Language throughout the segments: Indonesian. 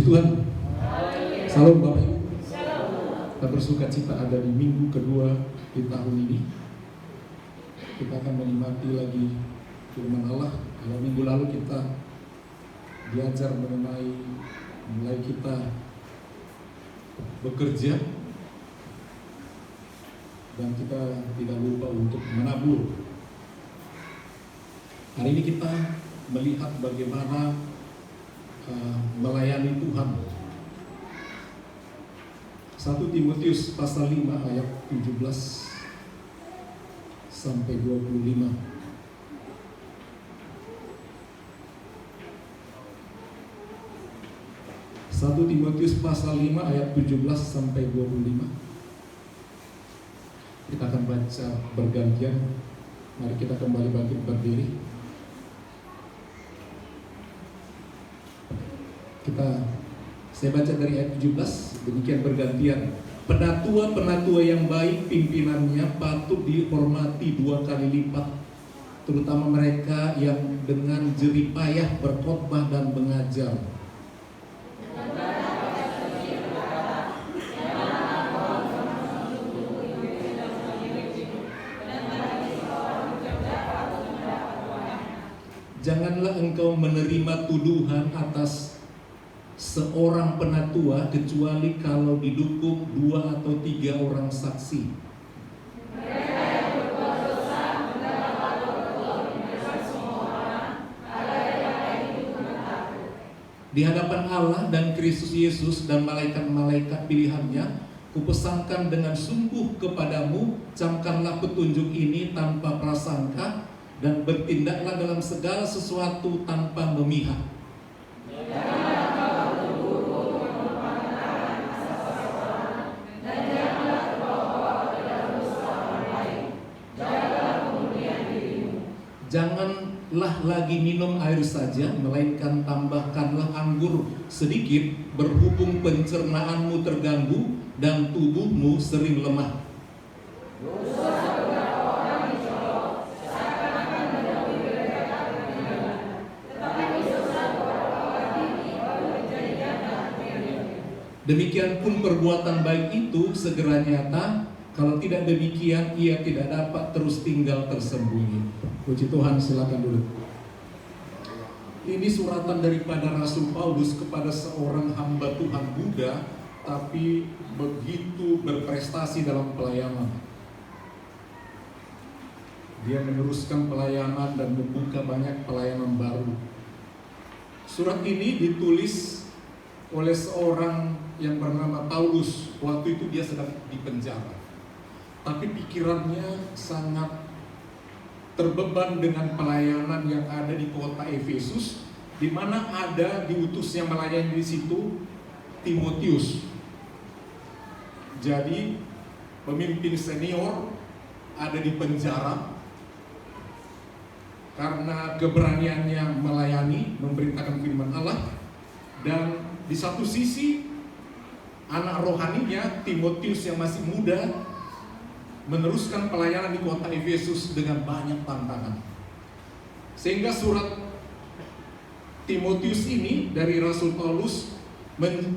Tuhan. Salam Bapak Ibu. Kita bersuka cita ada di minggu kedua di tahun ini. Kita akan menikmati lagi firman Allah. Kalau minggu lalu kita belajar mengenai mulai kita bekerja dan kita tidak lupa untuk menabur. Hari ini kita melihat bagaimana melayani Tuhan. 1 Timotius pasal 5 ayat 17 sampai 25. 1 Timotius pasal 5 ayat 17 sampai 25. Kita akan baca bergantian. Mari kita kembali bangkit berdiri. Saya baca dari ayat 17, demikian bergantian. Penatua-penatua yang baik pimpinannya patut dihormati 2 kali lipat, terutama mereka yang dengan jerih payah berkhotbah dan mengajar. Janganlah engkau menerima tuduhan atas seorang penatua kecuali kalau didukung 2 atau 3 orang saksi. Mereka yang berbuat dosa mendapat patut mendengar semua orang, ada yang lain itu takut. Di hadapan Allah dan Kristus Yesus dan malaikat-malaikat pilihannya, kupesankan dengan sungguh kepadamu, camkanlah petunjuk ini tanpa prasangka dan bertindaklah dalam segala sesuatu tanpa memihak. Janganlah lagi minum air saja, melainkan tambahkanlah anggur sedikit, berhubung pencernaanmu terganggu dan tubuhmu sering lemah. Demikian pun perbuatan baik itu segera nyata. Kalau tidak demikian, ia tidak dapat terus tinggal tersembunyi. Puji Tuhan, silakan dulu. Ini suratan daripada Rasul Paulus kepada seorang hamba Tuhan muda, tapi begitu berprestasi dalam pelayanan. Dia meneruskan pelayanan dan membuka banyak pelayanan baru. Surat ini ditulis oleh seorang yang bernama Paulus. Waktu itu dia sedang dipenjara, tapi pikirannya sangat terbeban dengan pelayanan yang ada di kota Efesus, di mana ada diutusnya melayani di situ Timotius. Jadi pemimpin senior ada di penjara karena keberaniannya melayani, memberitakan firman Allah. Dan di satu sisi anak rohaninya Timotius yang masih muda meneruskan pelayanan di kota Efesus dengan banyak tantangan. Sehingga surat Timotius ini dari Rasul Paulus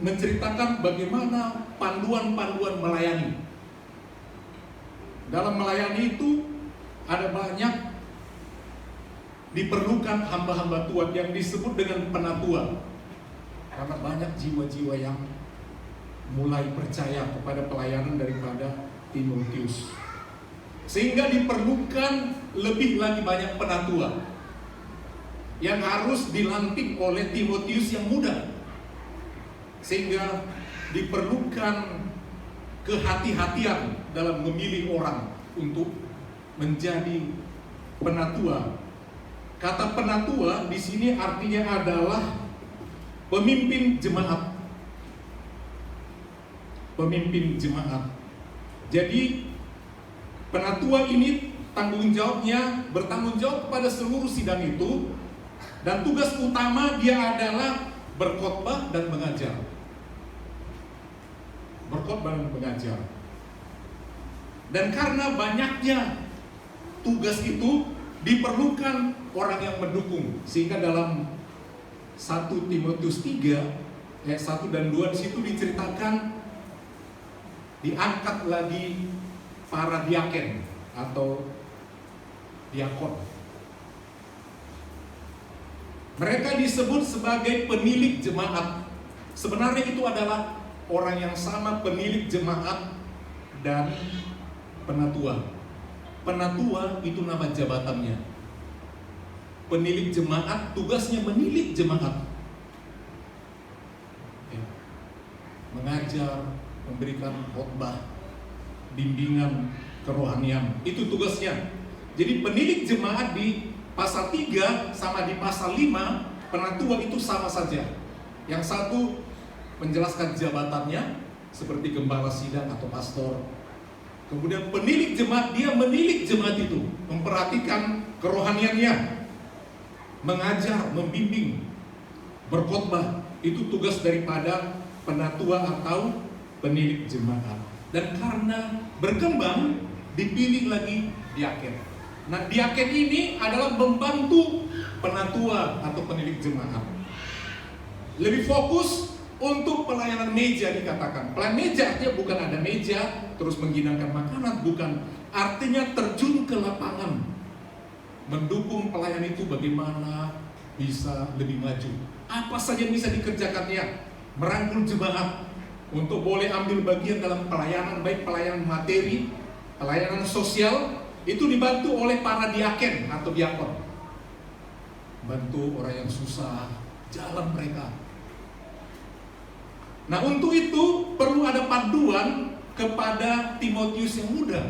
menceritakan bagaimana panduan-panduan melayani. Dalam melayani itu ada banyak diperlukan hamba-hamba Tuhan yang disebut dengan penatua. Karena banyak jiwa-jiwa yang mulai percaya kepada pelayanan daripada Timotius, sehingga diperlukan lebih lagi banyak penatua yang harus dilantik oleh Timotius yang muda, sehingga diperlukan kehati-hatian dalam memilih orang untuk menjadi penatua. Kata penatua di sini artinya adalah pemimpin jemaat. Pemimpin jemaat. Jadi penatua ini bertanggung jawab kepada seluruh sidang itu, dan tugas utama dia adalah berkhotbah dan mengajar. Berkhotbah dan mengajar. Dan karena banyaknya tugas itu diperlukan orang yang mendukung, sehingga dalam 1 Timotius 3 ayat 1 dan 2 di situ diceritakan diangkat lagi para diaken atau diakon. Mereka disebut sebagai penilik jemaat. Sebenarnya itu adalah orang yang sama, penilik jemaat dan penatua. Penatua itu nama jabatannya. Penilik jemaat tugasnya menilik jemaat, ya. Mengajar, memberikan khotbah, bimbingan kerohanian, itu tugasnya. Jadi penilik jemaat di pasal 3 sama di pasal 5, penatua itu sama saja. Yang satu menjelaskan jabatannya seperti gembala sidang atau pastor. Kemudian penilik jemaat, dia menilik jemaat itu, memperhatikan kerohaniannya, mengajar, membimbing, berkhotbah. Itu tugas daripada penatua atau penilik jemaat. Dan karena berkembang, dipilih lagi diaken. Nah, diaken ini adalah membantu penatua atau penilik jemaat. Lebih fokus untuk pelayanan meja dikatakan. Pelayanan meja artinya bukan ada meja terus menghidangkan makanan, bukan. Artinya terjun ke lapangan, mendukung pelayan itu bagaimana bisa lebih maju. Apa saja yang bisa dikerjakannya, merangkul jemaat untuk boleh ambil bagian dalam pelayanan, baik pelayanan materi, pelayanan sosial, itu dibantu oleh para diaken atau diakon. Bantu orang yang susah, jalan mereka. Nah, untuk itu perlu ada panduan kepada Timotius yang muda.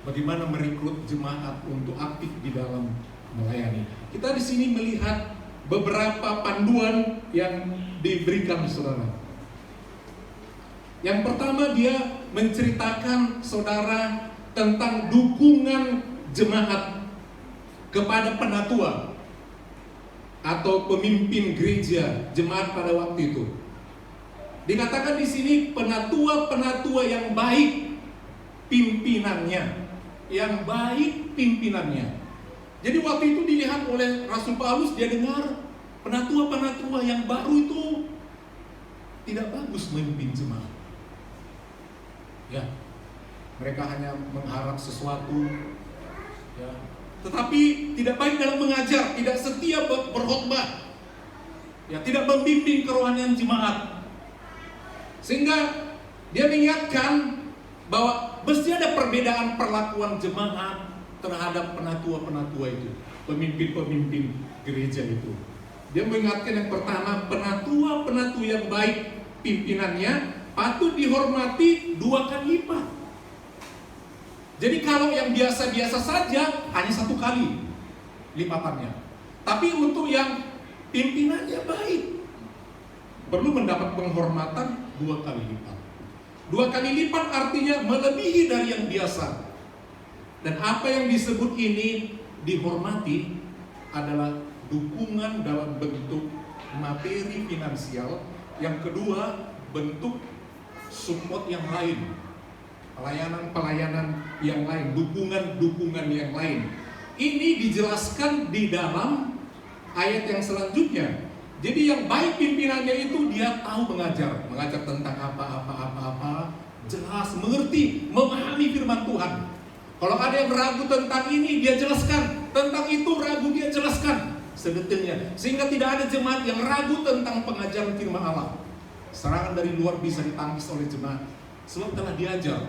Bagaimana merekrut jemaat untuk aktif di dalam melayani. Kita di sini melihat beberapa panduan yang diberikan saudara. Yang pertama, dia menceritakan saudara tentang dukungan jemaat kepada penatua atau pemimpin gereja jemaat pada waktu itu. Dikatakan di sini penatua-penatua yang baik pimpinannya. Yang baik pimpinannya. Jadi waktu itu dilihat oleh Rasul Paulus, dia dengar penatua-penatua yang baru itu tidak bagus memimpin jemaat. Ya, mereka hanya mengharap sesuatu, ya, tetapi tidak baik dalam mengajar, tidak setia berkhotbah, ya, tidak membimbing kerohanian jemaat. Sehingga dia mengingatkan bahwa mesti ada perbedaan perlakuan jemaat terhadap penatua-penatua itu, pemimpin-pemimpin gereja itu. Dia mengingatkan yang pertama, penatua-penatua yang baik pimpinannya patut dihormati 2 kali lipat. Jadi kalau yang biasa-biasa saja hanya 1 kali lipatannya. Tapi untuk yang pimpinannya baik, perlu mendapat penghormatan 2 kali lipat. 2 kali lipat artinya melebihi dari yang biasa. Dan apa yang disebut ini dihormati adalah dukungan dalam bentuk materi finansial. Yang kedua, bentuk support yang lain, pelayanan-pelayanan yang lain, dukungan-dukungan yang lain. Ini dijelaskan di dalam ayat yang selanjutnya. Jadi yang baik pimpinannya itu dia tahu mengajar tentang apa, jelas, mengerti, memahami firman Tuhan. Kalau ada yang ragu tentang ini, dia jelaskan. Tentang itu ragu, dia jelaskan sedetailnya. Sehingga tidak ada jemaat yang ragu tentang pengajaran firman Allah. Serangan dari luar bisa ditangkis oleh jemaat, sebab telah diajar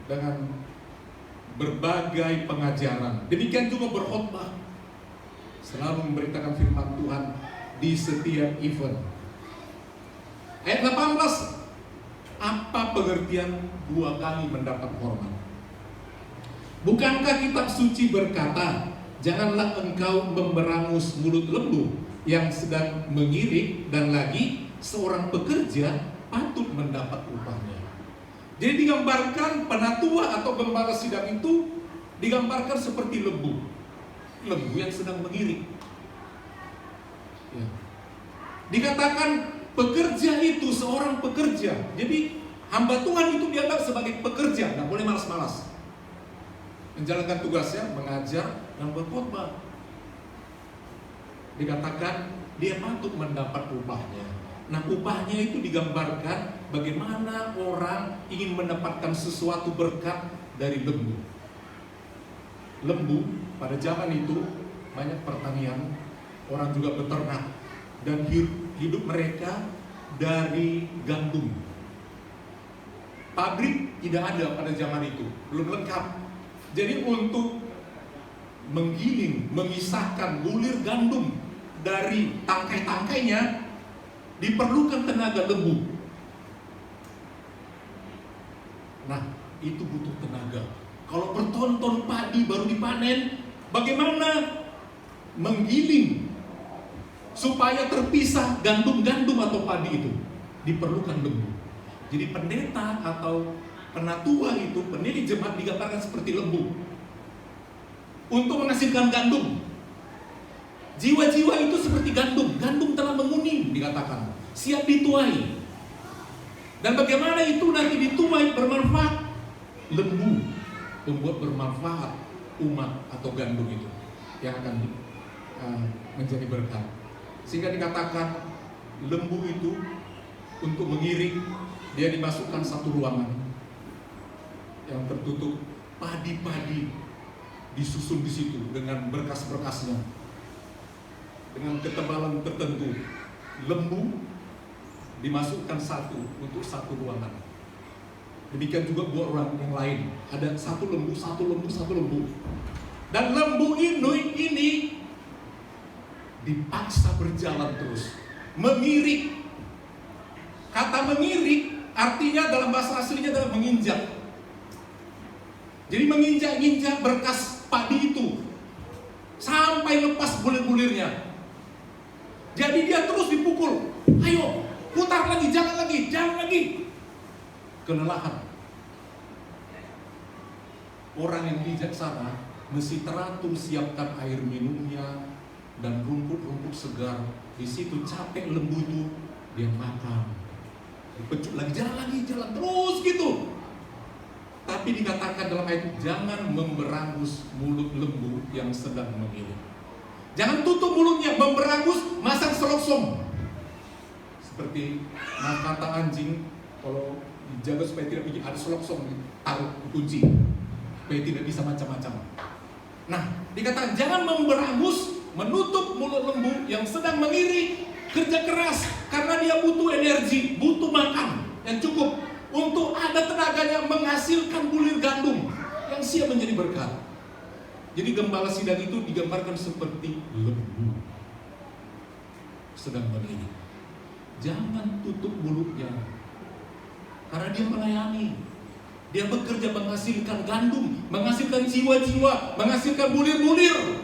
dengan berbagai pengajaran. Demikian juga berkhotbah, selalu memberitakan firman Tuhan di setiap event. Ayat 18, apa pengertian 2 kali mendapat hormat? Bukankah kitab suci berkata, janganlah engkau memberangus mulut lembu yang sedang mengirik, dan lagi seorang pekerja patut mendapat upahnya. Jadi digambarkan penatua atau gembala sidang itu digambarkan seperti lembu yang sedang mengirik. Ya. Dikatakan pekerja itu seorang pekerja. Jadi hamba Tuhan itu dianggap sebagai pekerja, nggak boleh malas-malas. Menjalankan tugasnya, mengajar dan berkhotbah. Dikatakan dia patut mendapat upahnya. Nah, upahnya itu digambarkan bagaimana orang ingin mendapatkan sesuatu berkat dari lembu. Lembu pada zaman itu banyak pertanian, orang juga beternak, dan hidup mereka dari gandum. Pabrik tidak ada pada zaman itu, belum lengkap. Jadi untuk menggiling, memisahkan bulir gandum dari tangkai-tangkainya diperlukan tenaga lembu. Nah, itu butuh tenaga. Kalau berton-ton padi baru dipanen, bagaimana menggiling supaya terpisah gandum-gandum atau padi itu? Diperlukan lembu. Jadi pendeta atau penatua itu, pendiri jemaat digambarkan seperti lembu untuk menghasilkan gandum. Jiwa-jiwa itu seperti gandum. Gandum telah menguning, dikatakan, siap dituai. Dan bagaimana itu nanti dituai bermanfaat? Lembu membuat bermanfaat umat atau gandum itu yang akan menjadi berkat. Sehingga dikatakan lembu itu untuk mengiring, dia dimasukkan satu ruangan yang tertutup, padi-padi disusun di situ dengan berkas-berkasnya, dengan ketebalan tertentu. Lembu dimasukkan satu untuk satu ruangan. Demikian juga buat orang yang lain. Ada satu lembu, satu lembu, satu lembu. Dan lembu ini dipaksa berjalan terus, mengirik. Kata mengirik artinya dalam bahasa aslinya adalah menginjak. Jadi menginjak-injak berkas padi itu sampai lepas bulir-bulirnya. Jadi dia terus dipukul. Ayo, putar lagi, jangan lagi, jangan lagi. Kelelahan. Orang yang bijaksana mesti teratur siapkan air minumnya dan rumput-rumput segar. Di situ capek lembu itu, dia makan. Dipecut lagi, jalan terus gitu. Tapi dikatakan dalam ayat itu, jangan memberangus mulut lembu yang sedang mengiling. Jangan tutup mulutnya, memberangus, masang selongsong. Seperti kata anjing, kalau dijaga supaya tidak bikin ada selongsong, taruh kunci, supaya tidak bisa macam-macam. Nah, dikatakan jangan memberangus, menutup mulut lembu yang sedang mengiring, kerja keras, karena dia butuh energi, butuh makan yang cukup untuk ada tenaganya menghasilkan bulir gandum yang siap menjadi berkat. Jadi gembala sidang itu digambarkan seperti lembu sedang mengiring. Jangan tutup mulutnya, karena dia melayani. Dia bekerja menghasilkan gandum, menghasilkan jiwa-jiwa, menghasilkan bulir-bulir.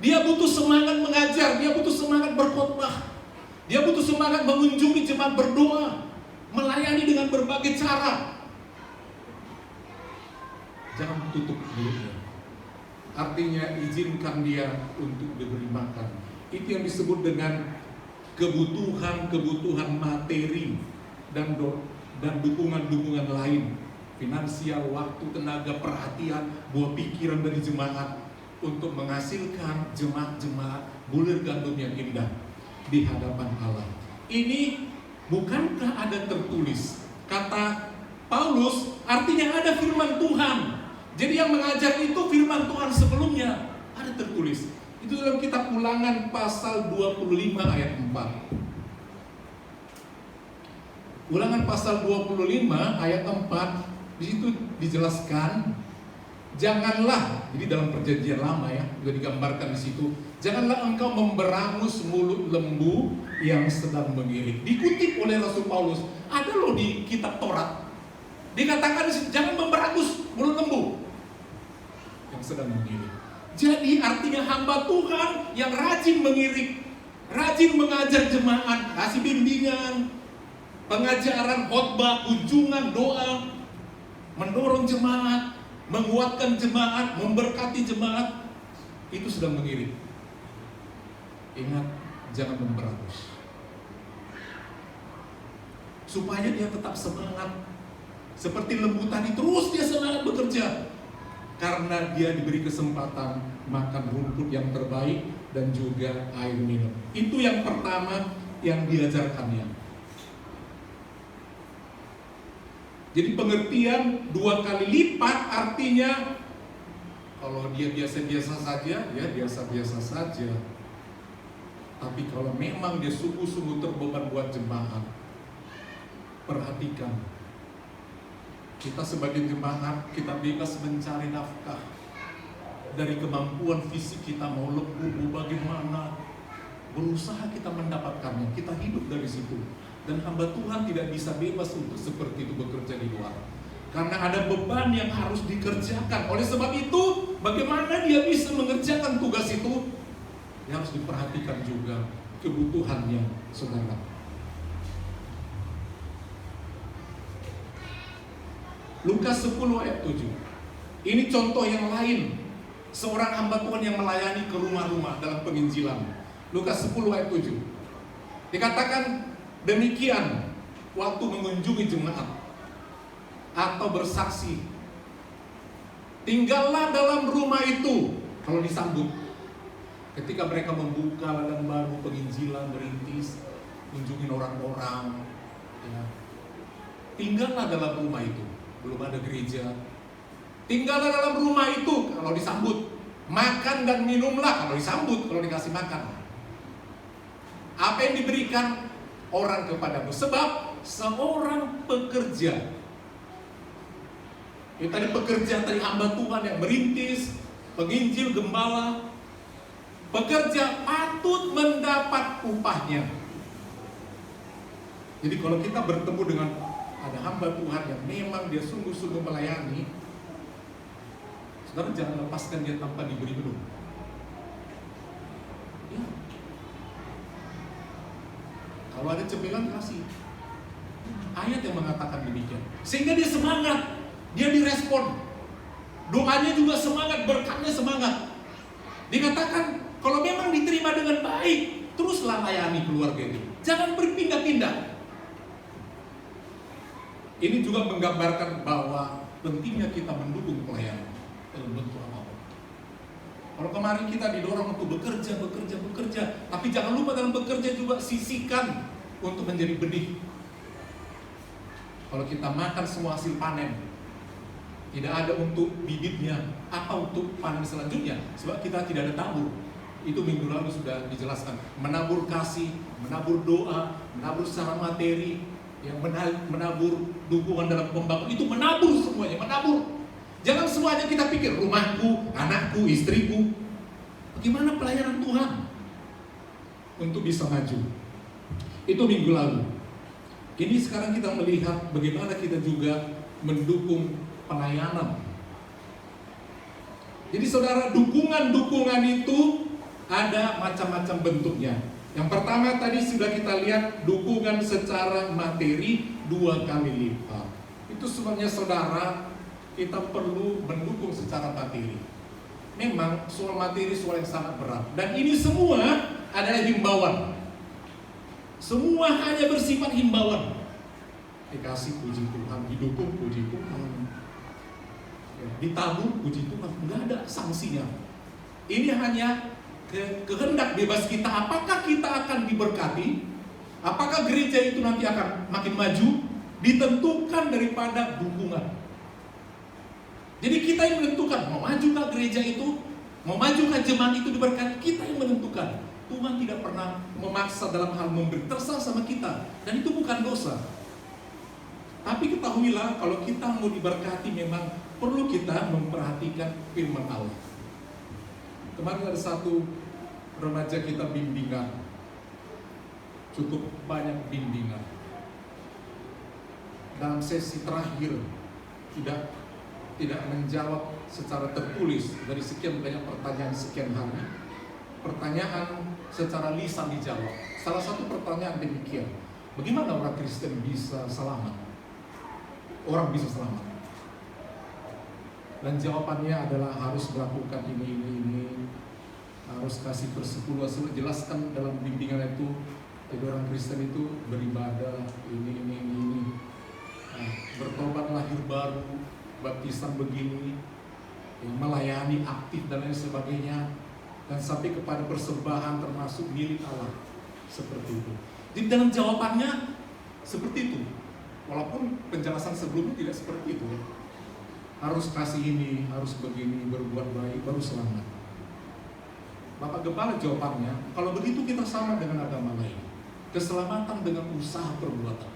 Dia butuh semangat mengajar, dia butuh semangat berkhotbah, dia butuh semangat mengunjungi jemaat, berdoa, melayani dengan berbagai cara. Jangan tutup mulutnya. Artinya izinkan dia untuk diberi makan. Itu yang disebut dengan kebutuhan materi dan dukungan-dukungan lain, finansial, waktu, tenaga, perhatian, buah pikiran dari jemaat untuk menghasilkan jemaat-jemaat bulir gandum yang indah di hadapan Allah. Ini bukankah ada tertulis? Kata Paulus, artinya ada firman Tuhan. Jadi yang mengajar itu firman Tuhan sebelumnya ada tertulis. Itu dalam kitab Ulangan pasal 25 ayat 4. Ulangan pasal 25 ayat 4, di situ dijelaskan, janganlah, jadi dalam perjanjian lama ya, juga digambarkan di situ, janganlah engkau memberangus mulut lembu yang sedang mengiring. Dikutip oleh Rasul Paulus, ada loh di kitab Taurat. Dikatakan jangan memberangus mulut lembu yang sedang mengiring. Jadi artinya hamba Tuhan yang rajin mengiring, rajin mengajar jemaat, kasih bimbingan, pengajaran, khotbah, kunjungan, doa, mendorong jemaat, menguatkan jemaat, memberkati jemaat, itu sedang mengiring. Ingat, jangan memberangus, supaya dia tetap semangat. Seperti lembu tadi, terus dia semangat bekerja. karena dia diberi kesempatan makan rumput yang terbaik dan juga air minum. Itu yang pertama yang diajarkannya. Jadi pengertian 2 kali lipat artinya kalau dia biasa-biasa saja, ya biasa-biasa saja. Tapi kalau memang dia sungguh-sungguh terbeban buat jemaat, perhatikan. Kita sebagai jemaat, kita bebas mencari nafkah. Dari kemampuan fisik kita mau lebih bagaimana, berusaha kita mendapatkannya, kita hidup dari situ. Dan hamba Tuhan tidak bisa bebas untuk seperti itu bekerja di luar. Karena ada beban yang harus dikerjakan. Oleh sebab itu, bagaimana dia bisa mengerjakan tugas itu, dia harus diperhatikan juga kebutuhannya, saudara. Lukas 10 ayat 7. Ini contoh yang lain. Seorang hamba Tuhan yang melayani ke rumah-rumah dalam penginjilan. Lukas 10 ayat 7. Dikatakan demikian waktu mengunjungi jemaat atau bersaksi. Tinggallah dalam rumah itu kalau disambut. Ketika mereka membuka ladang baru penginjilan, merintis, kunjungin orang-orang, ya. Tinggallah dalam rumah itu. Belum ada gereja. Tinggallah dalam rumah itu kalau disambut. Makan dan minumlah kalau disambut, kalau dikasih makan. Apa yang diberikan orang kepadamu? Sebab seorang pekerja. Itu tadi pekerja tadi hamba Tuhan yang merintis, penginjil, gembala. Pekerja patut mendapat upahnya. Jadi kalau kita bertemu dengan ada hamba Tuhan yang memang dia sungguh-sungguh melayani, saudara jangan lepaskan dia tanpa diberi minum. Ya. Kalau ada cemilan kasih. Ayat yang mengatakan demikian. Sehingga dia semangat, dia direspon. Doanya juga semangat, berkatnya semangat. Dikatakan kalau memang diterima dengan baik, teruslah layani keluarga itu. Jangan berpindah-pindah. Ini juga menggambarkan bahwa pentingnya kita mendukung pelayanan dalam bentuk apapun. Kalau kemarin kita didorong untuk bekerja, tapi jangan lupa dalam bekerja juga sisihkan untuk menjadi benih. Kalau kita makan semua hasil panen, tidak ada untuk bibitnya, apa untuk panen selanjutnya? Sebab kita tidak ada tabur. Itu minggu lalu sudah dijelaskan. Menabur kasih, menabur doa, menabur secara materi, yang menabur dukungan dalam pembangunan, itu menabur semuanya, menabur. Jangan semuanya kita pikir rumahku, anakku, istriku. Bagaimana pelayanan Tuhan untuk bisa maju? Itu minggu lalu. Ini sekarang kita melihat bagaimana kita juga mendukung pelayanan. Jadi saudara, dukungan-dukungan itu ada macam-macam bentuknya. Yang pertama tadi sudah kita lihat dukungan secara materi 2 kali lipat. Itu sebenarnya saudara, kita perlu mendukung secara materi. Memang soal materi soal yang sangat berat. Dan ini semua adalah himbauan. Semua hanya bersifat himbauan. Dikasih puji Tuhan, didukung puji Tuhan, ditabur puji Tuhan, nggak ada sanksinya. Ini hanya kehendak bebas kita. Apakah kita akan diberkati? Apakah gereja itu nanti akan makin maju? Ditentukan daripada dukungan. Jadi kita yang menentukan mau majukah gereja itu, mau majukah jemaat itu diberkati. Kita yang menentukan. Tuhan tidak pernah memaksa dalam hal memberi, terserah sama kita. Dan itu bukan dosa. Tapi ketahuilah kalau kita mau diberkati memang perlu kita memperhatikan firman Allah. Kemarin ada satu remaja kita bimbingan, cukup banyak bimbingan. Dalam sesi terakhir tidak menjawab secara tertulis dari sekian banyak pertanyaan sekian hari. Pertanyaan secara lisan dijawab. Salah satu pertanyaan demikian, bagaimana orang Kristen bisa selamat? Orang bisa selamat. Dan jawabannya adalah harus melakukan ini. Harus kasih persepuluhan, jelaskan dalam bimbingan itu. Jadi orang Kristen itu beribadah ini. Nah, bertobat lahir baru, baptisan begini. yang melayani aktif dan lain sebagainya, dan sampai kepada persembahan termasuk milik Allah, seperti itu. Jadi dalam jawabannya seperti itu, walaupun penjelasan sebelumnya tidak seperti itu. Harus kasih ini, harus begini, berbuat baik, baru selamat. Bapak Gembala jawabannya, kalau begitu kita sama dengan agama lain. Keselamatan dengan usaha perbuatan.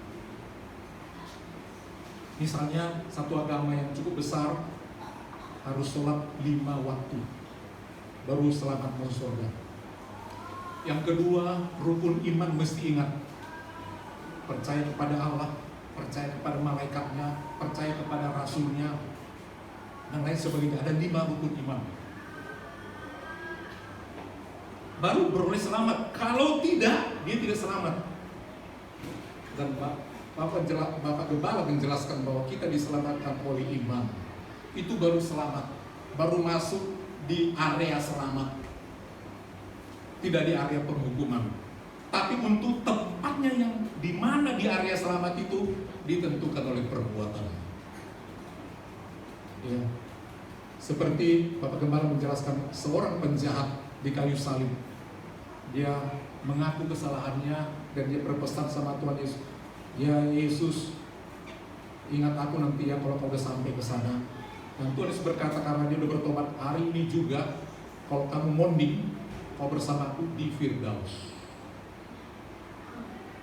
Misalnya satu agama yang cukup besar harus sholat 5 waktu, baru selamat masuk surga. Yang kedua, rukun iman mesti ingat. Percaya kepada Allah, percaya kepada malaikatnya, percaya kepada rasulnya, dan lain sebagainya. Ada 5 rukun iman. Baru beroleh selamat. Kalau tidak, dia tidak selamat. Dan Bapak Gembala menjelaskan bahwa kita diselamatkan oleh iman. Itu baru selamat, baru masuk di area selamat, tidak di area penghukuman. Tapi untuk tempatnya yang di mana di area selamat itu ditentukan oleh perbuatan. Ya. Seperti Bapak Gembala menjelaskan, seorang penjahat di kayu salib, dia mengaku kesalahannya dan dia berpesan sama Tuhan Yesus, ya Yesus, ingat aku nanti ya kalau kau udah sampai ke sana. Dan Tuhan Yesus berkata, karena dia udah bertobat, hari ini juga kalau kamu monding, kau bersamaku di Firdaus.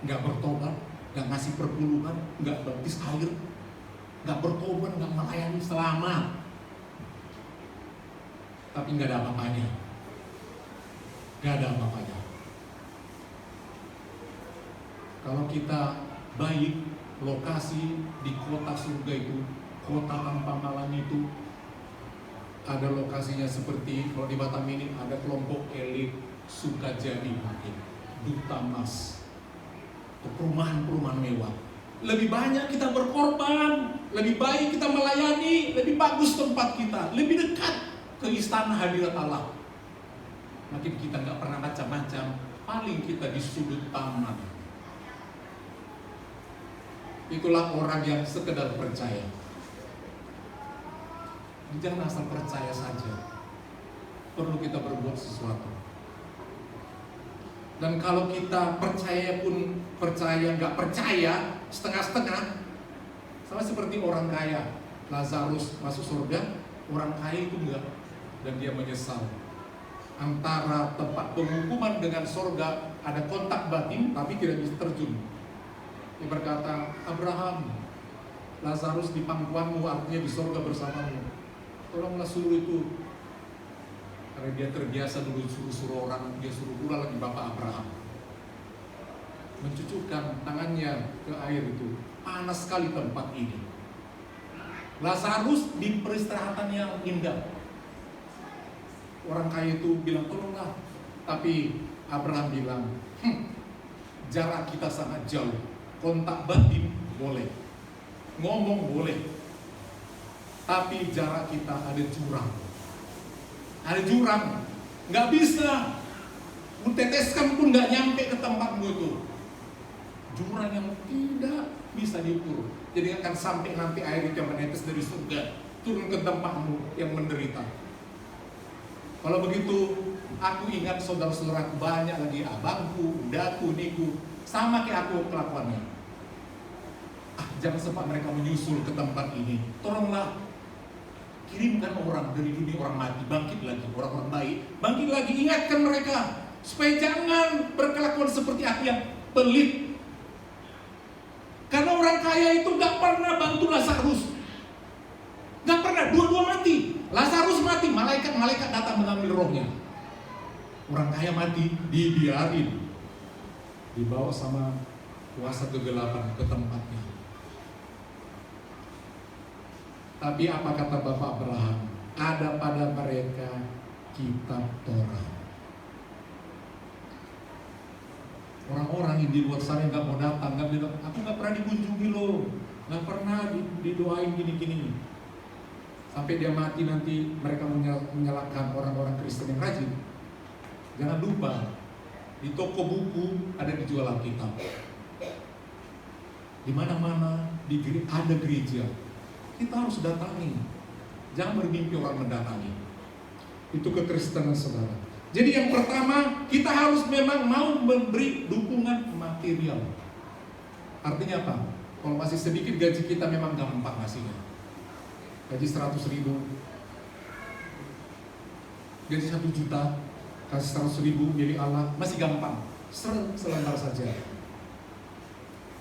Nggak bertobat, nggak ngasih perpuluhan, nggak baptis air, nggak bertobat, nggak melayani selamat, tapi nggak ada apa-apanya. Nggak ada apa-apanya. Kalau kita baik, lokasi di kota surga itu, kota tanpa malam itu, ada lokasinya seperti kalau di Batam ini ada kelompok elit Sukajadi, mungkin Duta Mas, perumahan-perumahan mewah. Lebih banyak kita berkorban, lebih baik kita melayani, lebih bagus tempat kita, lebih dekat ke istana hadirat Allah. Makin kita nggak pernah macam-macam, paling kita di sudut taman. Itulah orang yang sekedar percaya. Jangan asal percaya saja, perlu kita berbuat sesuatu. Dan kalau kita percaya pun percaya, nggak percaya, setengah-setengah, sama seperti orang kaya. Lazarus masuk surga, orang kaya itu enggak, dan dia menyesal. Antara tempat penghukuman dengan surga ada kontak batin, tapi tidak bisa terjun. Dia berkata, Abraham, Lazarus di pangkuanmu, artinya di surga bersamamu. Tolonglah suruh itu. Karena dia terbiasa dulu suruh orang, dia suruh pula lagi Bapak Abraham. Mencucukkan tangannya ke air itu. Panas sekali tempat ini. Lazarus di peristirahatan yang indah. Orang kaya itu bilang, tolonglah. Tapi Abraham bilang, jarak kita sangat jauh. Kontak batin boleh, ngomong boleh, tapi jarak kita ada jurang. Ada jurang, nggak bisa. Menteteskan pun nggak nyampe ke tempatmu itu. Jurang yang tidak bisa diukur. Jadi akan sampai nanti air itu yang menetes dari surga turun ke tempatmu yang menderita. Kalau begitu, aku ingat saudara-saudaraku banyak lagi, abangku, bundaku, niku, sama kayak aku kelakuannya. Jangan sempat mereka menyusul ke tempat ini. Tolonglah kirimkan orang dari dunia orang mati, bangkit lagi, orang-orang baik, bangkit lagi, ingatkan mereka supaya jangan berkelakuan seperti aku yang pelit. Karena orang kaya itu gak pernah bantu Lazarus, gak pernah, dua-dua mati. Lazarus mati, malaikat datang mengambil rohnya. Orang kaya mati, dibiarin, dibawa sama kuasa kegelapan ke tempatnya. Tapi apa kata Bapak Abraham? Ada pada mereka kitab Torah. Orang-orang yang di luar sana nggak mau datang, nggak bilang, aku nggak pernah dikunjungi loh, nggak pernah didoain gini-gini. Sampai dia mati nanti mereka menyalahkan orang-orang Kristen yang rajin. Jangan lupa di toko buku ada dijual Alkitab. Di mana-mana ada gereja. Kita harus datangi. Jangan bermimpi orang mendatangi. Itu kekristenan saudara. Jadi yang pertama, kita harus memang mau memberi dukungan material. Artinya apa? Kalau masih sedikit gaji kita memang gampang ngasihnya. Gaji 100.000, gaji 1 juta, kasih 100.000 milik Allah, masih gampang. Selentar saja.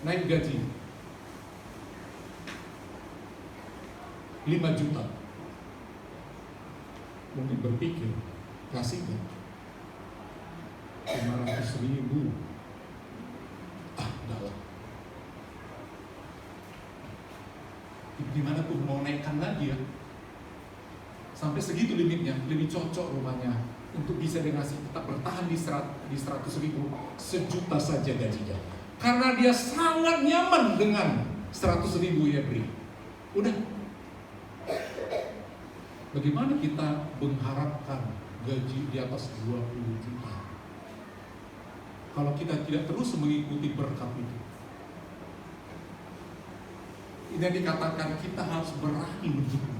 Naik gaji 5 juta. Mungkin berpikir, kasih kan 500.000. Enggak lah. Gimana tuh mau naikkan lagi ya? Sampai segitu limitnya, lebih cocok rumahnya untuk bisa dikasih tetap bertahan di 100.000, 1 juta saja gajinya. Karena dia sangat nyaman dengan 100.000 ya beri. Udah. Bagaimana kita mengharapkan gaji di atas 20 juta? Kalau kita tidak terus mengikuti berkat itu. Ini dikatakan kita harus berani mendukung.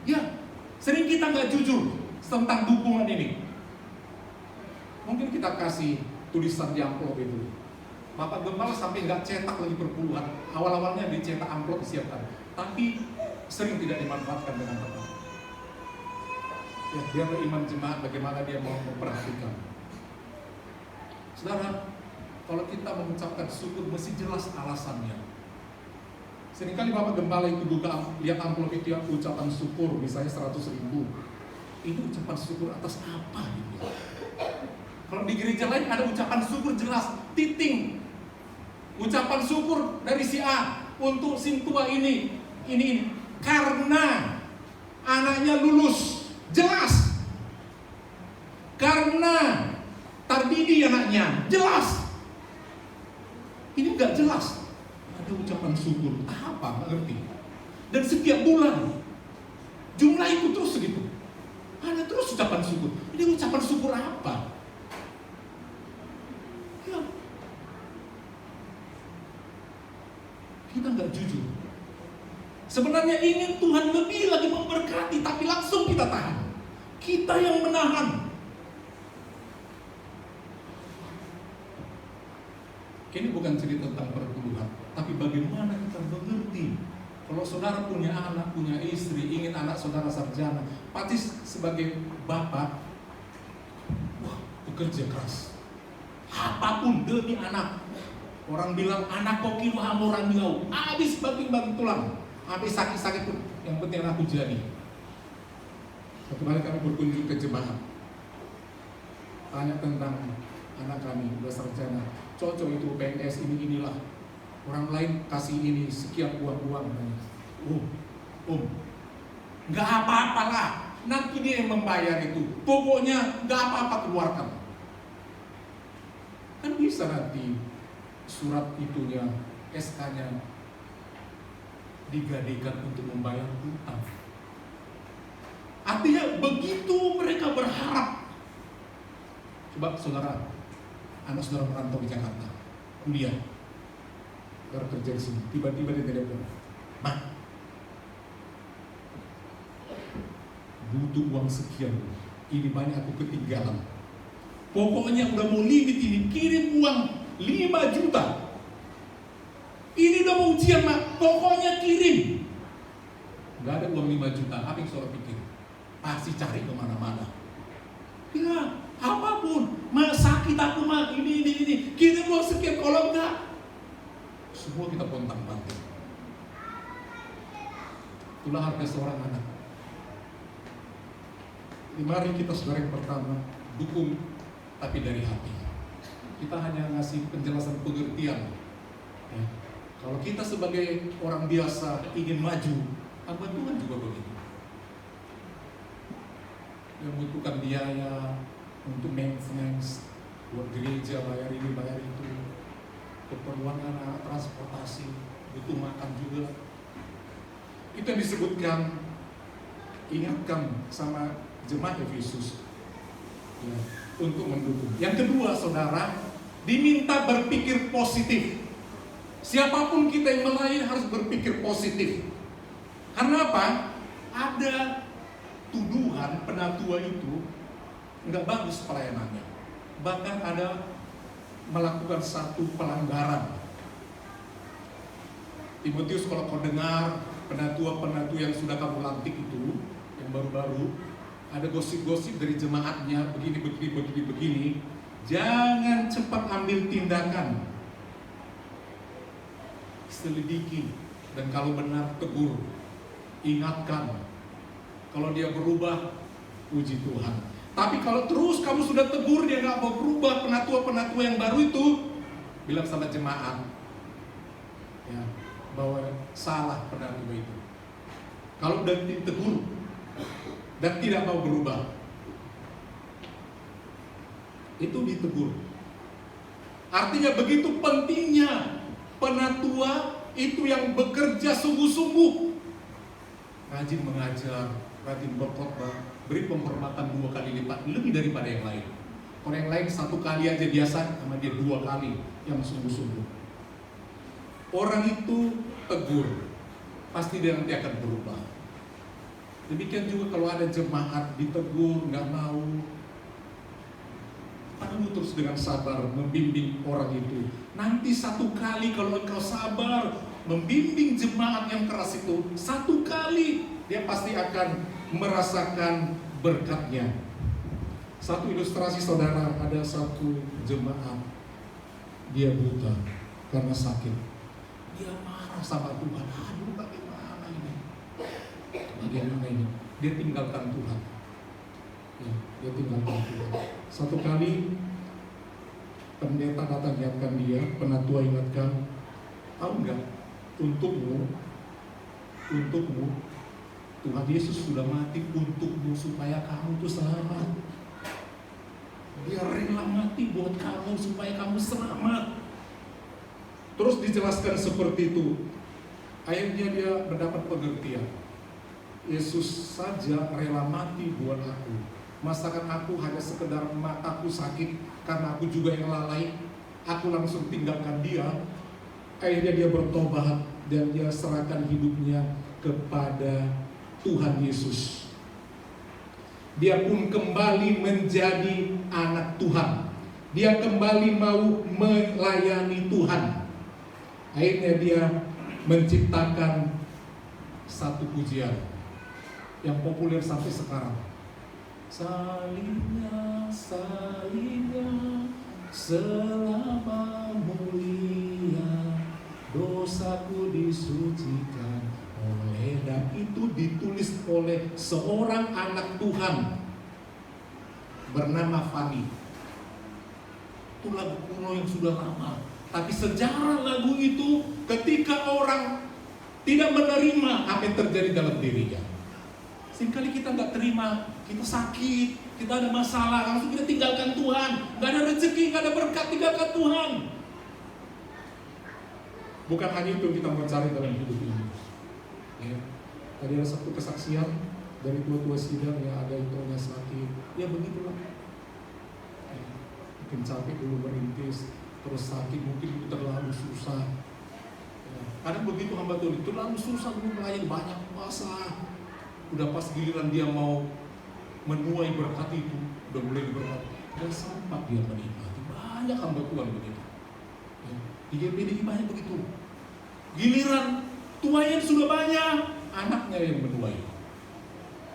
Ya, sering kita nggak jujur tentang dukungan ini. Mungkin kita kasih tulisan di amplop itu. Bapak Gembala sampai nggak cetak lagi perpuluhan. Awal-awalnya dicetak amplop disiapkan, tapi sering tidak dimanfaatkan dengan tepat. Ya, biarlah iman jemaat bagaimana dia mau memperhatikan. Saudara, kalau kita mengucapkan syukur mesti jelas alasannya. Seringkali Bapak Gembala itu buka, lihat amplop itu yang ucapan syukur, misalnya 100.000. Itu ucapan syukur atas apa gitu? Kalau di gereja lain ada ucapan syukur jelas, titing. Ucapan syukur dari si A untuk si tua ini. Karena anaknya lulus, jelas. Karena tarbidi anaknya, jelas. Ini enggak jelas. Ada ucapan syukur, apa? Nggak ngerti. Dan setiap bulan jumlah itu terus segitu. Ada terus ucapan syukur. Ini ucapan syukur apa? Ya. Kita nggak jujur. Sebenarnya ingin Tuhan lebih lagi memberkati, tapi langsung kita tahan. Kita yang menahan. Ini bukan cerita tentang perpuluhan, tapi bagaimana kita mengerti. Kalau saudara punya anak, punya istri, ingin anak saudara sarjana, pasti sebagai bapak, wah, bekerja keras. Apapun demi anak. Orang bilang anak kok kilo hamuran bilau, habis bagi-bagi tulang, habis sakit-sakit pun, yang penting anakku jadi. Satu kali kami berkunjung ke jemaat, tanya tentang anak kami, udah sarjana, cocok itu PNS inilah. Orang lain kasih ini sekian uang. Nggak apa-apa lah, nanti dia yang membayar itu. Pokoknya nggak apa-apa keluarkan. Kan bisa nanti surat itunya, SK-nya digadekan untuk membayar hutang. Artinya begitu mereka berharap. Coba saudara, anak saudara merantau di Jakarta, kuliah, saudara kerja di sini, tiba-tiba dia telepon, "Mak, butuh uang sekian, ini banyak aku ketinggalan. Pokoknya udah mau limit ini, kirim uang 5 juta. Ini udah mau ujian, Mak, pokoknya kirim." Gak ada uang 5 juta, apa yang saudara pikir? Pasti cari kemana-mana. Ya, apapun, Mak sakit aku, Mak, ini, kirim uang sekian, kalau enggak, semua kita pontang-panting. Itulah harga seorang anak. Mari kita saudara yang pertama, dukung tapi dari hati. Kita hanya ngasih penjelasan pengertian. Ya. Kalau kita sebagai orang biasa ingin maju, apa Tuhan juga begitu. Yang membutuhkan biaya untuk maintenance, buat gereja, bayar ini, bayar itu, keperluan anak, transportasi, butuh makan juga. Kita disebutkan, ingatkan sama jemaat Efesus ya, untuk mendukung. Yang kedua, saudara, diminta berpikir positif. Siapapun kita yang melayani harus berpikir positif. Karena apa? Ada ada tuduhan penatua itu nggak bagus pelayanannya, bahkan ada melakukan satu pelanggaran. Timotius, kalau kau dengar penatua-penatua yang sudah kamu lantik itu, yang baru-baru, ada gosip-gosip dari jemaatnya begini, jangan cepat ambil tindakan, selidiki, dan kalau benar tegur, ingatkan. Kalau dia berubah, puji Tuhan. Tapi kalau terus kamu sudah tegur dia nggak mau berubah, penatua-penatua yang baru itu, bilang sama jemaat, ya, bahwa salah penatua itu. Kalau udah ditegur dan tidak mau berubah, itu ditegur. Artinya begitu pentingnya penatua itu yang bekerja sungguh-sungguh, rajin mengajar, rajin berkhotbah, beri penghormatan 2 kali lipat lebih daripada yang lain. Kalau yang lain 1 kali aja biasa, sama dia 2 kali yang sungguh-sungguh. Orang itu tegur, pasti dia nanti akan berubah. Demikian juga kalau ada jemaat ditegur, nggak mau, kamu terus dengan sabar membimbing orang itu. Nanti 1 kali kalau engkau sabar membimbing jemaat yang keras itu, 1 kali dia pasti akan merasakan berkatnya. Satu ilustrasi saudara, ada satu jemaat, dia buta karena sakit. Dia marah sama Tuhan, aduh bagaimana ini? Bagaimana ini? Dia tinggalkan Tuhan. Ya, dia tinggalkan Tuhan. 1 kali pendeta datang ingatkan dia, penatua ingatkan, tahu nggak? Untukmu, Tuhan Yesus sudah mati untukmu supaya kamu tuh selamat. Dia rela mati buat kamu supaya kamu selamat. Terus dijelaskan seperti itu. Akhirnya dia mendapat pengertian. Yesus saja rela mati buat aku. Masakan aku hanya sekedar mataku sakit karena aku juga yang lalai, aku langsung tinggalkan dia. Akhirnya dia bertobat dan dia serahkan hidupnya kepada Tuhan Yesus. Dia pun kembali menjadi anak Tuhan. Dia kembali mau melayani Tuhan. Akhirnya dia menciptakan satu pujian yang populer sampai sekarang. Salibnya, salibnya, selama mulia, dosaku disucikan oleh, dan itu ditulis oleh seorang anak Tuhan bernama Fani. Itu lagu kuno yang sudah lama. Tapi sejarah lagu itu ketika orang tidak menerima apa yang terjadi dalam dirinya. Seringkali kita nggak terima, kita sakit, kita ada masalah, langsung kita tinggalkan Tuhan. Nggak ada rezeki, nggak ada berkat, tinggalkan Tuhan. Bukan hanya itu yang kita mau cari dalam hidup ini. Ya. Tadi ada satu kesaksian dari tua-tua sidang yang ada itu hanya sakit. Ya begitulah. Ya. Mungkin capek dulu merintis, terus sakit, mungkin itu terlalu susah. Ya. Kadang begitu hamba Tuhan, terlalu susah dulu melayani, banyak puasa. Udah pas giliran dia mau menuai berkat itu, udah mulai diberkati, gak sempat dia menikmati. Banyak hamba Tuhan begitu. Ya. Di GPDI banyak begitu. Giliran tuanya sudah banyak, anaknya yang menuai.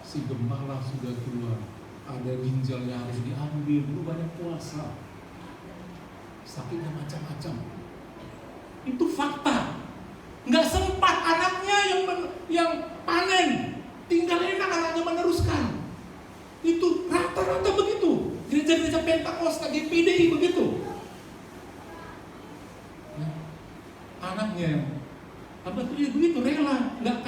Si gembala sudah tua, ada ginjalnya harus diambil, dulu banyak puasa, sakitnya macam-macam. Itu fakta. Nggak sempat anaknya yang panen, tinggal enak anaknya meneruskan. Itu rata-rata begitu. Gereja-gereja Pentakosta, GPDI begitu. Ya. Anaknya yang begitu rela, nggak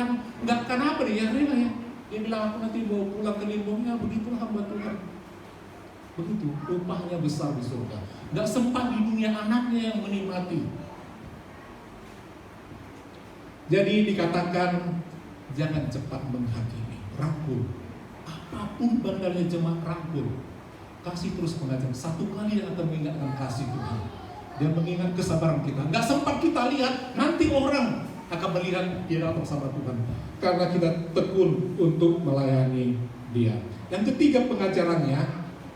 kan apa dia rela ya. Dia bilang aku nanti bawa pulang ke Limbongnya, begitulah hamba Tuhan. Begitu, upahnya besar di surga. Nggak sempat di dunia anaknya yang menikmati. Jadi dikatakan jangan cepat menghakimi, rangkul. Apapun bandalnya jemaat, rangkul. Kasih terus mengajar. 1 kali yang akan mengingatkan kasih Tuhan. Dia mengingat kesabaran kita. Nggak sempat kita lihat, nanti orang akan melihat dia datang sama Tuhan karena kita tekun untuk melayani dia. Yang ketiga pengajarannya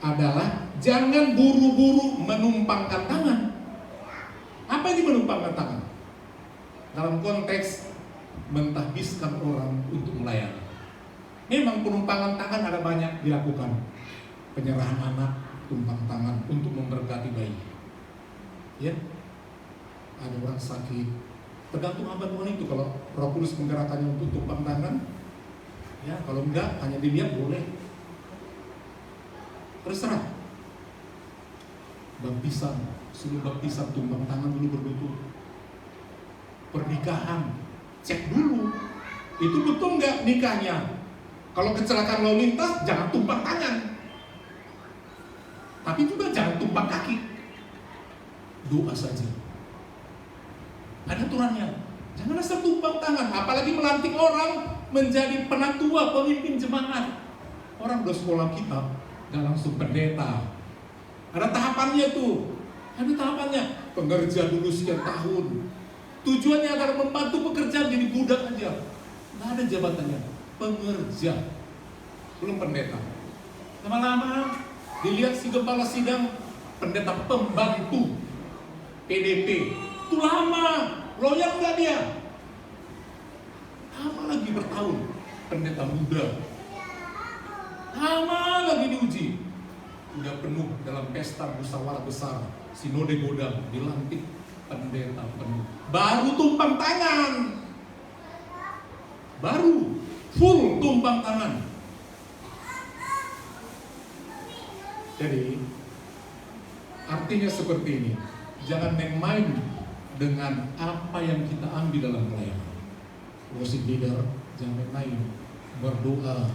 adalah jangan buru-buru menumpangkan tangan. Apa ini menumpangkan tangan? Dalam konteks mentahbiskan orang untuk melayani. Memang penumpangan tangan ada banyak dilakukan. Penyerahan anak, tumpang tangan untuk memberkati bayi. Ya, ada orang sakit. Tergantung hamba Tuhan itu. Kalau Roh Kudus menggerakkannya untuk tumpang tangan, ya kalau enggak hanya dilihat boleh. Terserah. Baptisan, sebelum baptisan tumpang tangan dulu berlutut. Pernikahan, cek dulu. Itu betul nggak nikahnya? Kalau kecelakaan lalu lintas, jangan tumpang tangan. Tapi juga jangan tumpang kaki. Doa saja. Ada aturannya. Jangan asal tumpang tangan. Apalagi melantik orang menjadi penatua, pemimpin jemaat. Orang udah sekolah kitab, gak langsung pendeta. Ada tahapannya tuh. Ada tahapannya. Pengerja dulu sekian tahun. Tujuannya agar membantu pekerjaan jadi budak aja. Gak ada jabatannya. Pengerja, belum pendeta. Lama-lama dilihat si kepala sidang pendeta pembantu PDP. Itu lama, loyal nggak dia? Lama lagi bertahun pendeta muda. Lama lagi diuji. Udah penuh dalam pesta musyawarah besar, sinode godam, dilantik pendeta penuh. Baru tumpang tangan. Baru full tumpang tangan. Jadi artinya seperti ini. Jangan main-main dengan apa yang kita ambil dalam pelayanan. Worship leader, jangan main-main. Berdoa,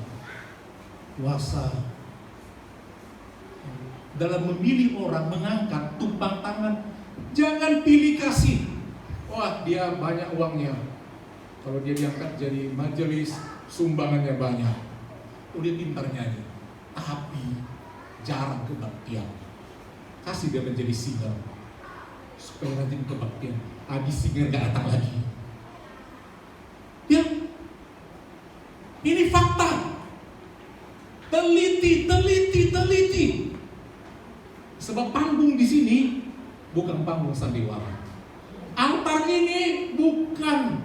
puasa. Dalam memilih orang, mengangkat tumpang tangan, jangan pilih kasih. Wah, dia banyak uangnya. Kalau dia diangkat jadi majelis, sumbangannya banyak. Dia pintar nyanyi, tapi jarang kebaktian. Kasih dia menjadi singer supaya rajin kebaktian. Habis singer gak datang lagi. Ya, ini fakta. Teliti. Sebab panggung di sini bukan panggung sandiwara. Altar ini bukan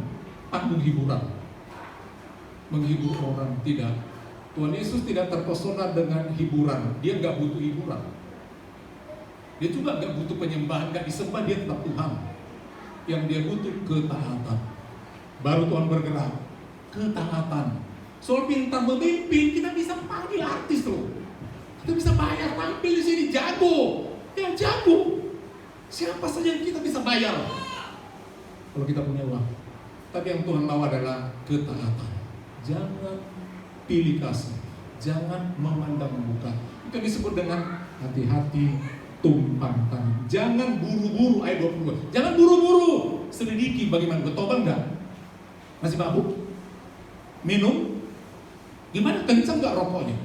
panggung hiburan. Menghibur orang, tidak. Tuhan Yesus tidak terpesona dengan hiburan. Dia nggak butuh hiburan. Dia juga nggak butuh penyembahan, nggak disembah, dia tetap Tuhan. Yang dia butuh ketaatan. Baru Tuhan bergerak. Ketaatan. Soal pintar memimpin, kita bisa panggil artis loh. Kita bisa bayar tampil di sini, jago. Yang jago. Siapa saja yang kita bisa bayar kalau kita punya uang. Tapi yang Tuhan mau adalah ketaatan. Jangan pilih kasih, jangan memandang muka. Itu disebut dengan hati-hati, tumpang tangan. Jangan buru-buru, ayat 22. Jangan buru-buru. Selidiki bagaimana, bertobat enggak? Masih mabuk? Minum? Gimana, kencang enggak rokoknya?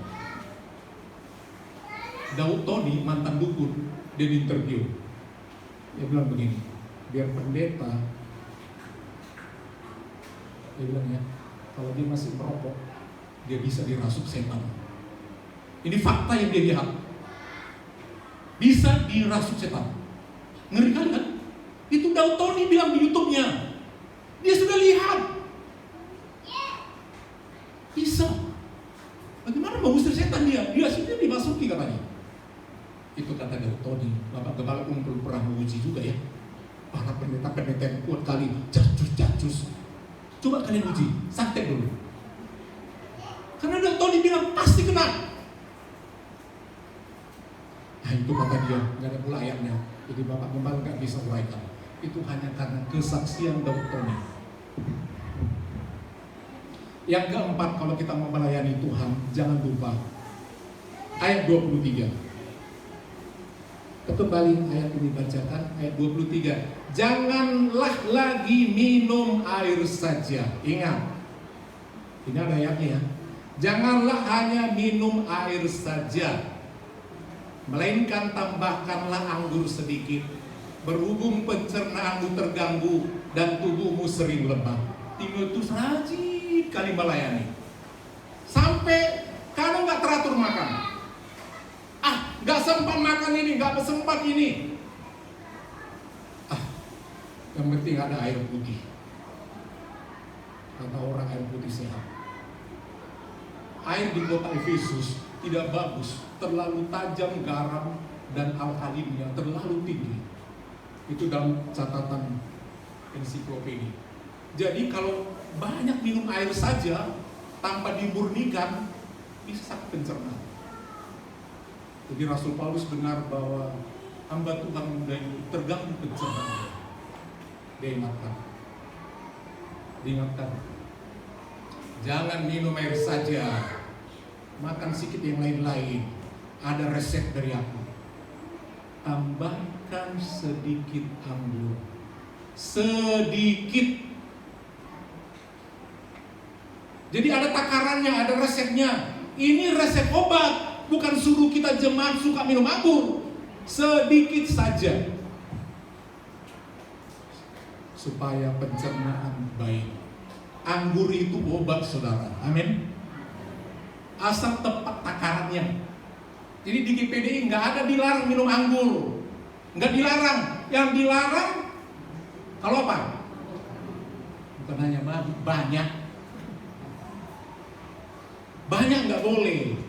Daud Tony, mantan dukun, dia diinterview. Dia bilang begini, biar pendeta, dia bilang ya, kalau dia masih merokok, dia bisa dirasuk setan. Ini fakta yang dia lihat. Bisa dirasuk setan. Ngeri kan? Itu Daud Tony bilang di YouTube-nya. Dia sudah lihat. Bisa. Bagaimana mengusir setan dia? Dia sudah dimasuki katanya. Itu kata Daud Tony. Bapak Gembala kumpul pernah menguji juga ya. Para pendeta-pendeta yang kuat kali, jacus. Coba kalian uji, santet dulu. Karena Daud Tony bilang pasti kena. Nah itu kata dia, nggak ada pula ayatnya. Jadi Bapak Gembala nggak bisa uraikan. Itu hanya karena kesaksian Daud Tony. Yang keempat, kalau kita mau melayani Tuhan, jangan lupa ayat 23. Kembali ayat ini bacakan, ayat 23. Janganlah lagi minum air saja. Ingat, ini ada ayatnya ya. Janganlah hanya minum air saja, melainkan tambahkanlah anggur sedikit berhubung pencernaanmu terganggu dan tubuhmu sering lemah. Timotius rajin kali melayani. Sampai kalau nggak teratur makan, nggak sempat makan ini, nggak sempat ini. Yang penting ada air putih. Kata orang air putih sehat. Air di kota Efesus tidak bagus, terlalu tajam garam dan alkalinnya terlalu tinggi. Itu dalam catatan ensiklopedia. Jadi kalau banyak minum air saja tanpa dimurnikan bisa sakit pencernaan. Jadi Rasul Paulus dengar bahwa hamba Tuhan muda itu terganggu pencernaan. Dia diingatkan, jangan minum air saja, makan sedikit yang lain-lain. Ada resep dari aku. Tambahkan sedikit anggur, sedikit. Jadi ada takarannya, ada resepnya. Ini resep obat, bukan suruh kita jemaat suka minum anggur. Sedikit saja, supaya pencernaan baik. Anggur itu obat, saudara. Amin. Asal tepat takarannya. Jadi di GPDI nggak ada dilarang minum anggur, nggak dilarang. Yang dilarang kalau apa? Bukan hanya banyak. Banyak nggak boleh,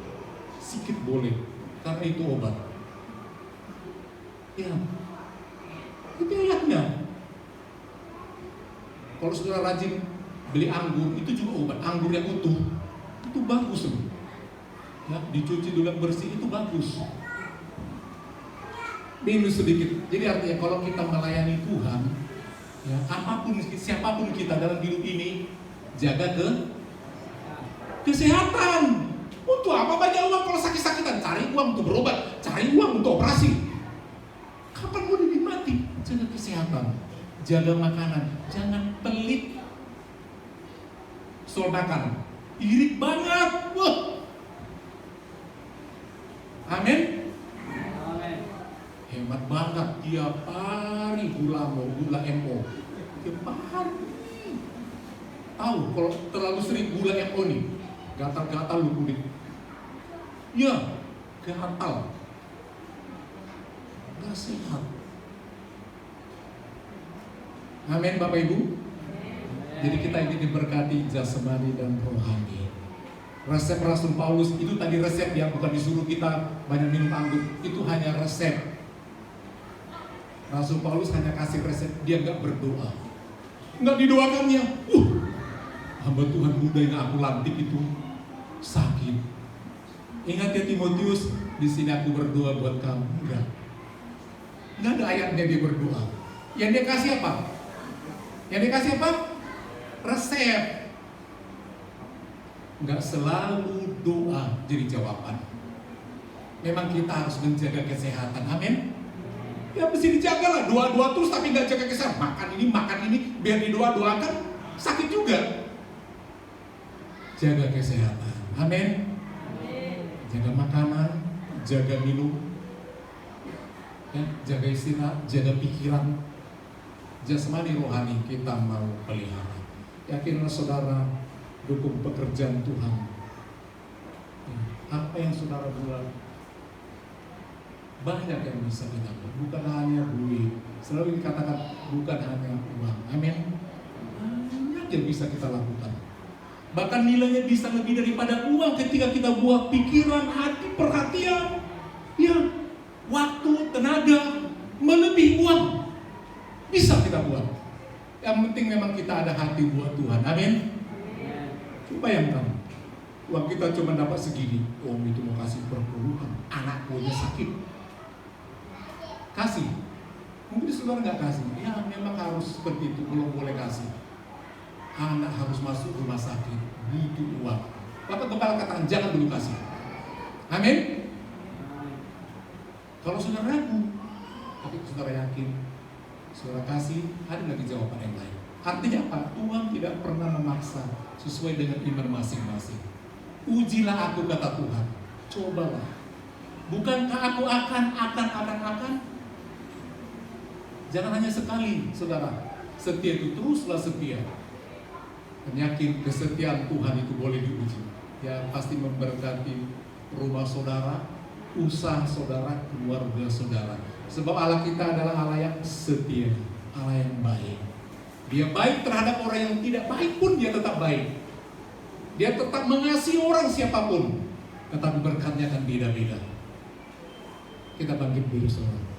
sedikit boleh, karena itu obat. Ya, itu ayatnya. Kalau saudara rajin beli anggur, itu juga obat. Anggur yang utuh, itu bagus loh. Ya, dicuci dulu bersih, itu bagus. Minum sedikit. Jadi artinya kalau kita melayani Tuhan, ya, apapun, siapapun kita dalam hidup ini, jaga kesehatan. Untuk apa banyak uang kalau sakit-sakitan? Cari uang untuk berobat, cari uang untuk operasi. Kapan mau dinikmati? Jaga kesehatan, jaga makanan, jangan pelit. Soal makan, irit banget. Wah. Amin. Hemat banget, tiap hari gula MO. Tiap hari. Tahu kalau terlalu sering gula MO nih, gatal-gatal lu kulit. Ya, gatal. Gak sehat. Amin Bapak Ibu. Jadi kita ingin diberkati jasmani dan rohani. Resep Rasul Paulus itu tadi resep yang bukan disuruh kita banyak minum anggur. Itu hanya resep. Rasul Paulus hanya kasih resep, dia nggak berdoa. Nggak didoakannya. Hamba Tuhan muda yang aku lantik itu sakit. Ingat ya Timotius, di sini aku berdoa buat kamu. Nggak ada ayatnya dia berdoa. Yang dia kasih apa? Resep. Nggak selalu doa jadi jawaban. Memang kita harus menjaga kesehatan. Amin. Ya mesti dijaga lah. Doa terus tapi nggak jaga kesehatan. Makan ini, biar didoakan sakit juga. Jaga kesehatan. Amin. Jaga makanan, jaga minum, ya, jaga istirahat, jaga pikiran, jasmani rohani kita mau pelihara. Yakinlah saudara, dukung pekerjaan Tuhan. Apa yang saudara buat, banyak yang bisa kita buat. Bukan hanya duit, selalu dikatakan bukan hanya uang. Amin. Banyak yang bisa kita lakukan. Bahkan nilainya bisa lebih daripada uang ketika kita buat pikiran, hati, perhatian, ya, waktu, tenaga, melebihi uang. Bisa kita buat. Yang penting memang kita ada hati buat Tuhan. Amin. Bayangkan, uang kita cuma dapat segini. Oh, itu mau kasih perpuluhan. Anak punya sakit. Kasih. Mungkin saudara nggak kasih. Ya, memang harus seperti itu. Belum boleh kasih. Anak harus masuk rumah sakit, butuh uang. Bapak kepala katakan jangan dulu kasih. Amin. Kalau saudara ragu, tapi saudara yakin, saudara kasih, ada lagi jawaban yang lain. Artinya apa? Tuhan tidak pernah memaksa sesuai dengan iman masing-masing. Ujilah aku, kata Tuhan. Cobalah. Bukankah aku akan. Jangan hanya sekali, saudara. Setia itu teruslah setia. Dan yakin kesetiaan Tuhan itu boleh diuji. Ya pasti memberkati rumah saudara, usaha saudara, keluarga saudara. Sebab Allah kita adalah Allah yang setia, Allah yang baik. Dia baik terhadap orang yang tidak baik pun dia tetap baik. Dia tetap mengasihi orang siapapun. Tetapi berkatnya akan beda-beda. Kita bangkit diri saudara.